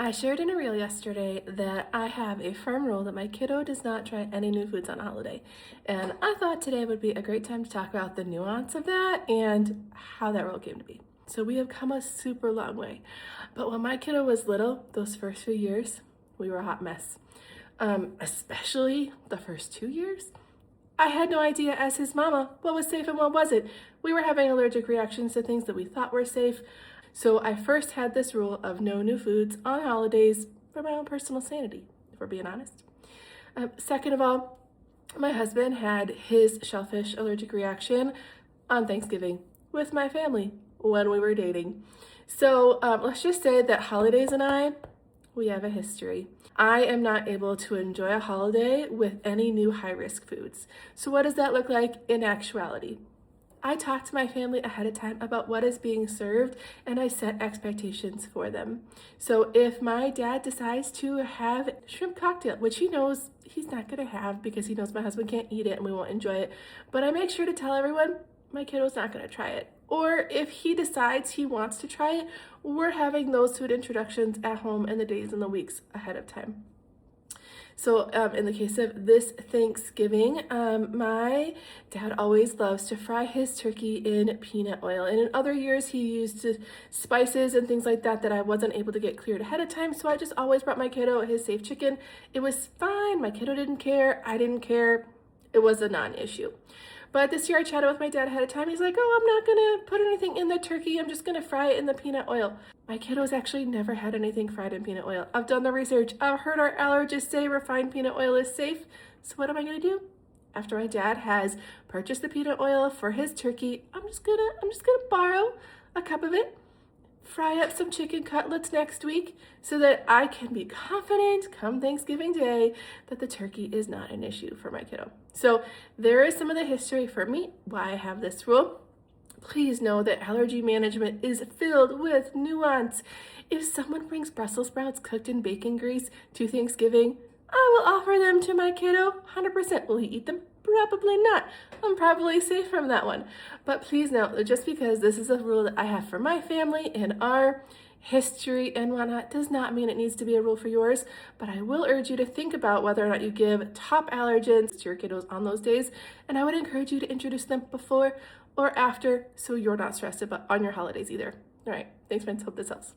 I shared in a reel yesterday that I have a firm rule that my kiddo does not try any new foods on holiday. And I thought today would be a great time to talk about the nuance of that and how that rule came to be. So we have come a super long way. But when my kiddo was little, those first few years, we were a hot mess. Especially the first 2 years. I had no idea as his mama what was safe and what wasn't. We were having allergic reactions to things that we thought were safe. So I first had this rule of no new foods on holidays for my own personal sanity, if we're being honest. Second of all, my husband had his shellfish allergic reaction on Thanksgiving with my family when we were dating. So let's just say that holidays and we have a history. I am not able to enjoy a holiday with any new high-risk foods. So what does that look like in actuality? I talk to my family ahead of time about what is being served and I set expectations for them. So if my dad decides to have shrimp cocktail, which he knows he's not gonna have because he knows my husband can't eat it and we won't enjoy it, but I make sure to tell everyone my kiddo's not gonna try it. Or if he decides he wants to try it, we're having those food introductions at home in the days and the weeks ahead of time. So in the case of this Thanksgiving, my dad always loves to fry his turkey in peanut oil. And in other years, he used spices and things like that I wasn't able to get cleared ahead of time. So I just always brought my kiddo his safe chicken. It was fine. My kiddo didn't care. I didn't care. It was a non-issue. But this year I chatted with my dad ahead of time. He's like, oh, I'm not gonna put anything in the turkey. I'm just gonna fry it in the peanut oil. My kiddo's actually never had anything fried in peanut oil. I've done the research. I've heard our allergists say refined peanut oil is safe. So what am I gonna do? After my dad has purchased the peanut oil for his turkey, I'm just gonna borrow a cup of it, fry up some chicken cutlets next week so that I can be confident come Thanksgiving Day that the turkey is not an issue for my kiddo. So there is some of the history for me, why I have this rule. Please know that allergy management is filled with nuance. If someone brings Brussels sprouts cooked in bacon grease to Thanksgiving, I will offer them to my kiddo 100%. Will he eat them? Probably not. I'm probably safe from that one. But please note that just because this is a rule that I have for my family and our history and whatnot does not mean it needs to be a rule for yours. But I will urge you to think about whether or not you give top allergens to your kiddos on those days. And I would encourage you to introduce them before or after so you're not stressed about on your holidays either. All right. Thanks, friends. Hope this helps.